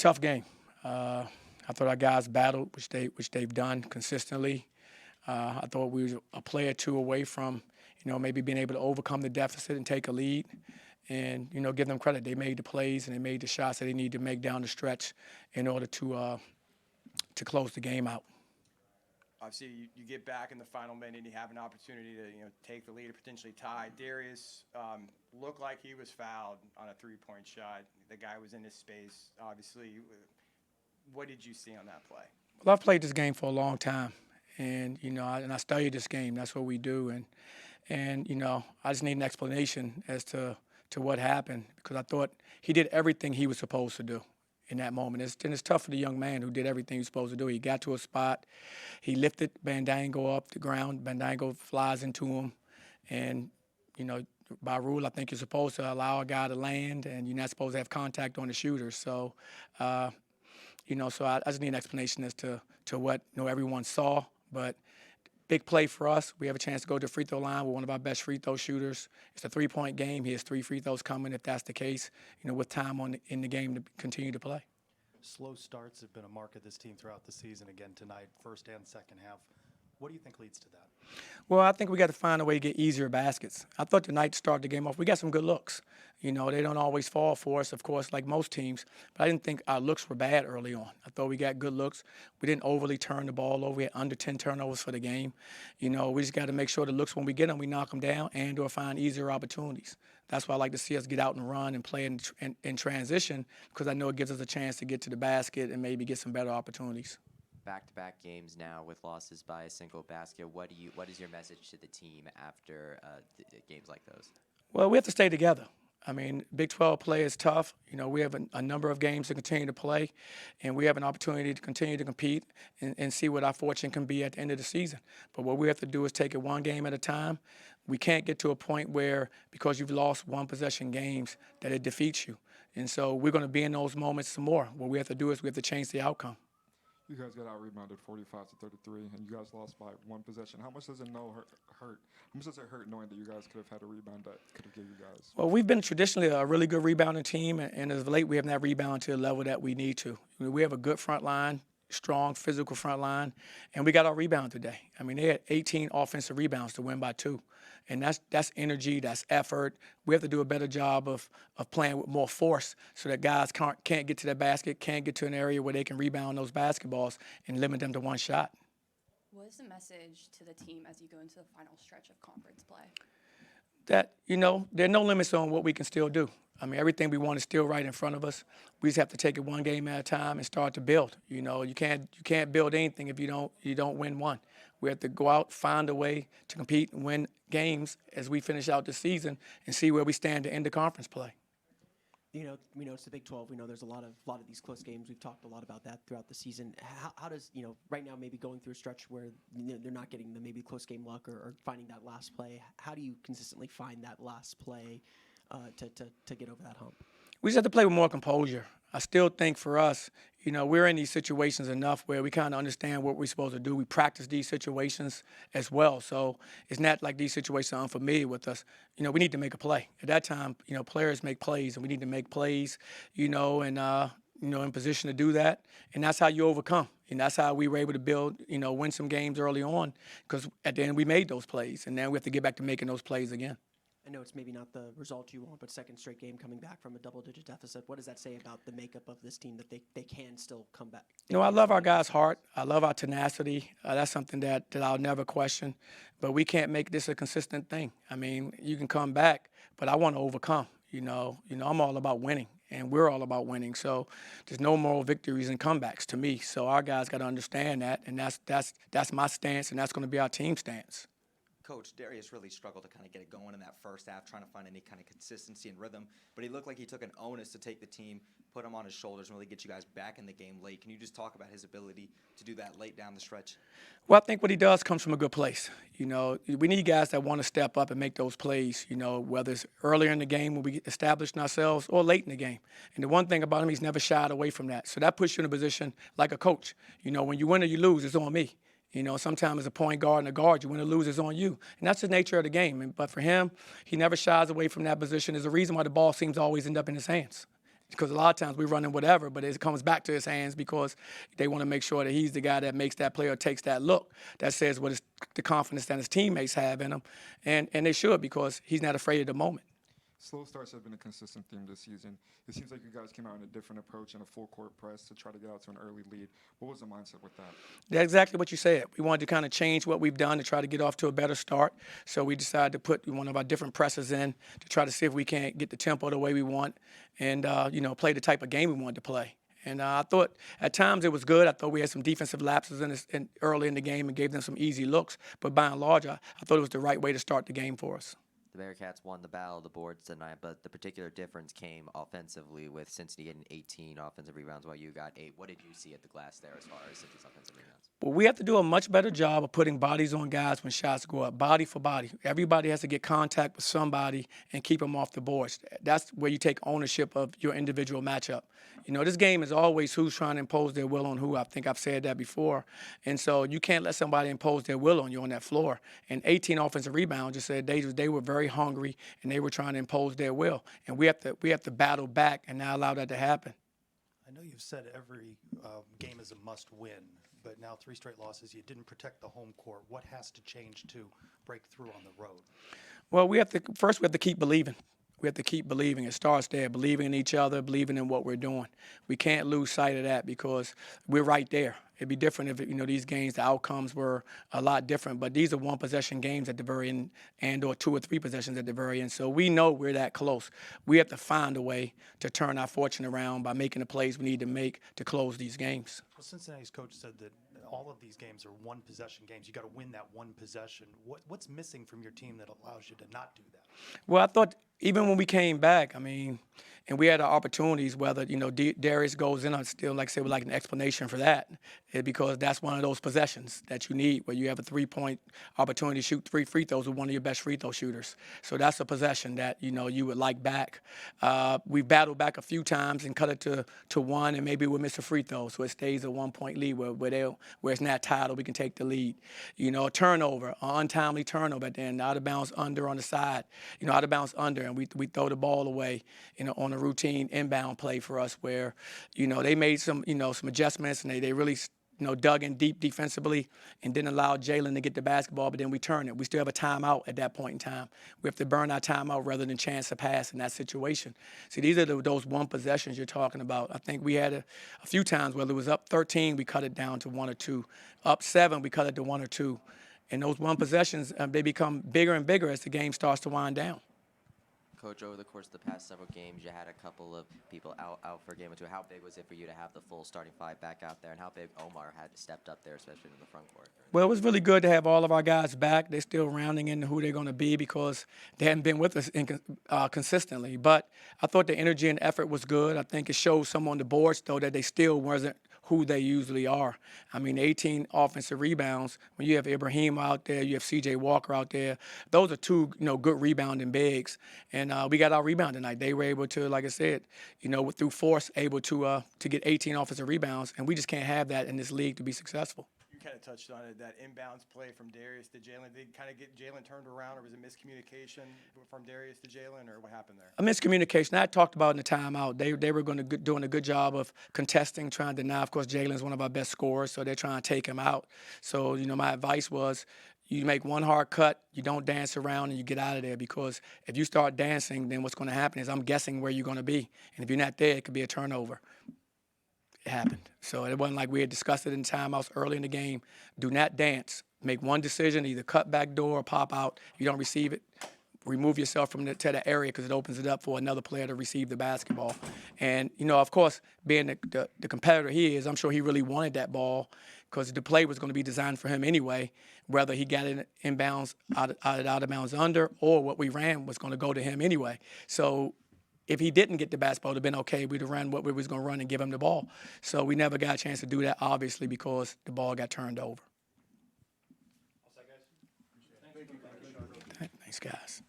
tough game. I thought our guys battled, which they've done consistently. I thought we were a play or two away from, maybe being able to overcome the deficit and take a lead. And give them credit. They made the plays and they made the shots that they need to make down the stretch in order to close the game out. Obviously, you get back in the final minute and you have an opportunity to take the lead or potentially tie. Darius looked like he was fouled on a three-point shot. The guy was in his space, obviously. What did you see on that play? Well, I've played this game for a long time, and I study this game. That's what we do, and I just need an explanation as to what happened, because I thought he did everything he was supposed to do in that moment. It's tough for the young man who did everything he was supposed to do. He got to a spot, he lifted Bandango up the ground, Bandango flies into him, and by rule, I think you're supposed to allow a guy to land, and you're not supposed to have contact on the shooter. So, so I just need an explanation as to what everyone saw, but big play for us. We have a chance to go to the free throw line. We're one of our best free throw shooters. It's a three-point game. He has 3 free throws coming if that's the case, with time in the game to continue to play. Slow starts have been a mark of this team throughout the season, again tonight, first and second half. What do you think leads to that? Well, I think we got to find a way to get easier baskets. I thought tonight to start the game off, we got some good looks. They don't always fall for us, of course, like most teams. But I didn't think our looks were bad early on. I thought we got good looks. We didn't overly turn the ball over. We had under 10 turnovers for the game. We just got to make sure the looks, when we get them, we knock them down and or find easier opportunities. That's why I like to see us get out and run and play in transition, because I know it gives us a chance to get to the basket and maybe get some better opportunities. Back-to-back games now with losses by a single basket. What is your message to the team after games like those? Well, we have to stay together. I mean, Big 12 play is tough. We have a number of games to continue to play, and we have an opportunity to continue to compete and see what our fortune can be at the end of the season. But what we have to do is take it one game at a time. We can't get to a point where, because you've lost one-possession games, that it defeats you. And so we're going to be in those moments some more. What we have to do is we have to change the outcome. You guys got out-rebounded 45-33, and you guys lost by one possession. How much does it hurt? How much does it hurt knowing that you guys could have had a rebound that could have given you guys? Well, we've been traditionally a really good rebounding team, and as of late, we haven't had rebound to the level that we need to. We have a good front line, strong physical front line, and we got our rebound today. I mean, they had 18 offensive rebounds to win by 2. And that's energy, that's effort. We have to do a better job of playing with more force so that guys can't get to that basket, can't get to an area where they can rebound those basketballs and limit them to one shot. What is the message to the team as you go into the final stretch of conference play? That, there are no limits on what we can still do. I mean, everything we want is still right in front of us. We just have to take it one game at a time and start to build. You can't build anything if you don't win one. We have to go out, find a way to compete and win games as we finish out the season and see where we stand to end the conference play. We know it's the Big 12. We know there's a lot of these close games. We've talked a lot about that throughout the season. How does, right now maybe going through a stretch where they're not getting the maybe close game luck or finding that last play, how do you consistently find that last play to get over that hump? We just have to play with more composure. I still think for us, we're in these situations enough where we kind of understand what we're supposed to do. We practice these situations as well. So it's not like these situations are unfamiliar with us. We need to make a play. At that time, players make plays, and we need to make plays, and in position to do that. And that's how you overcome. And that's how we were able to build, win some games early on, because at the end we made those plays. And now we have to get back to making those plays again. I know it's maybe not the result you want, but second straight game coming back from a double-digit deficit. What does that say about the makeup of this team, that they can still come back? I love our guys' heart. I love our tenacity. That's something that I'll never question. But we can't make this a consistent thing. I mean, you can come back, but I want to overcome. I'm all about winning, and we're all about winning. So there's no moral victories and comebacks to me. So our guys got to understand that, and that's my stance, and that's going to be our team stance. Coach, Darius really struggled to kind of get it going in that first half, trying to find any kind of consistency and rhythm. But he looked like he took an onus to take the team, put him on his shoulders, and really get you guys back in the game late. Can you just talk about his ability to do that late down the stretch? Well, I think what he does comes from a good place. We need guys that want to step up and make those plays, whether it's earlier in the game when we established ourselves or late in the game. And the one thing about him, he's never shied away from that. So that puts you in a position like a coach. When you win or you lose, it's on me. Sometimes as a point guard and a guard, you win or lose, it's on you. And that's the nature of the game. But for him, he never shies away from that position. There's a reason why the ball seems to always end up in his hands. because a lot of times we're running whatever, but it comes back to his hands because they want to make sure that he's the guy that makes that play or takes that look that says what is the confidence that his teammates have in him, and they should because he's not afraid of the moment. Slow starts have been a consistent theme this season. It seems like you guys came out in a different approach and a full court press to try to get out to an early lead. What was the mindset with that? That's exactly what you said. We wanted to kind of change what we've done to try to get off to a better start. So we decided to put one of our different presses in to try to see if we can't get the tempo the way we want and, play the type of game we wanted to play. And I thought at times it was good. I thought we had some defensive lapses early in the game and gave them some easy looks. But by and large, I thought it was the right way to start the game for us. The Bearcats won the battle of the boards tonight, but the particular difference came offensively with Cincinnati getting 18 offensive rebounds while you got 8. What did you see at the glass there as far as Cincinnati's offensive rebounds? Well, we have to do a much better job of putting bodies on guys when shots go up, body for body. Everybody has to get contact with somebody and keep them off the boards. That's where you take ownership of your individual matchup. This game is always who's trying to impose their will on who. I think I've said that before. And so you can't let somebody impose their will on you on that floor. And 18 offensive rebounds just said they were very hungry and they were trying to impose their will. And we have to battle back and not allow that to happen. I know you've said every game is a must-win, but now 3 straight losses. You didn't protect the home court. What has to change to break through on the road? Well, we have to keep believing. We have to keep believing. It starts there, believing in each other, believing in what we're doing. We can't lose sight of that because we're right there. It'd be different if, these games, the outcomes were a lot different. But these are one-possession games at the very end and/or 2 or 3 possessions at the very end. So we know we're that close. We have to find a way to turn our fortune around by making the plays we need to make to close these games. Well, Cincinnati's coach said that all of these games are one-possession games. You got to win that one possession. What's missing from your team that allows you to not do that? Well, I thought even when we came back, and we had our opportunities, whether, Darius goes in, I still, like I said, would like an explanation for that, because that's one of those possessions that you need where you have a 3-point opportunity to shoot 3 free throws with one of your best free throw shooters. So that's a possession that, you would like back. We battled back a few times and cut it to 1, and maybe we'll miss a free throw, so it stays a 1-point lead where it's not tied or we can take the lead. A turnover, an untimely turnover at the end, out of bounds under on the side, out of bounds under, and we throw the ball away, on a routine inbound play for us where, they made some adjustments and they really, dug in deep defensively and didn't allow Jalen to get the basketball, but then we turn it. We still have a timeout at that point in time. We have to burn our timeout rather than chance a pass in that situation. See, these are those one possessions you're talking about. I think we had a few times where it was up 13, we cut it down to 1 or 2. Up 7, we cut it to 1 or 2. And those one possessions, they become bigger and bigger as the game starts to wind down. Coach, over the course of the past several games, you had a couple of people out for a game or two. How big was it for you to have the full starting 5 back out there, and how big Omar had stepped up there, especially in the front court? Well, it was really good to have all of our guys back. They're still rounding into who they're going to be because they hadn't been with us consistently. But I thought the energy and effort was good. I think it shows some on the boards, though, that they still wasn't who they usually are. 18 offensive rebounds. When you have Ibrahim out there, you have C.J. Walker out there. Those are 2, good rebounding bigs. And we got our rebound tonight. They were able to, like I said, through force, able to get 18 offensive rebounds. And we just can't have that in this league to be successful. You kind of touched on it, that inbounds play from Darius to Jalen. Did kind of get Jalen turned around, or was it miscommunication from Darius to Jalen, or what happened there? A miscommunication. I talked about in the timeout. They were doing a good job of contesting, trying to deny. Of course, Jalen's one of our best scorers, so they're trying to take him out. So, my advice was, you make one hard cut, you don't dance around, and you get out of there, because if you start dancing, then what's going to happen is I'm guessing where you're going to be. And if you're not there, it could be a turnover. It happened. So it wasn't like we had discussed it in timeouts early in the game. Do not dance. Make one decision, either cut back door or pop out. You don't receive it, remove yourself from to that area, because it opens it up for another player to receive the basketball. And, of course, being the competitor he is, I'm sure he really wanted that ball, because the play was going to be designed for him anyway, whether he got it inbounds, out of bounds under, or what we ran was going to go to him anyway. So if he didn't get the basketball, it would have been okay. We'd have run what we was going to run and give him the ball. So we never got a chance to do that, obviously, because the ball got turned over. Thanks, guys.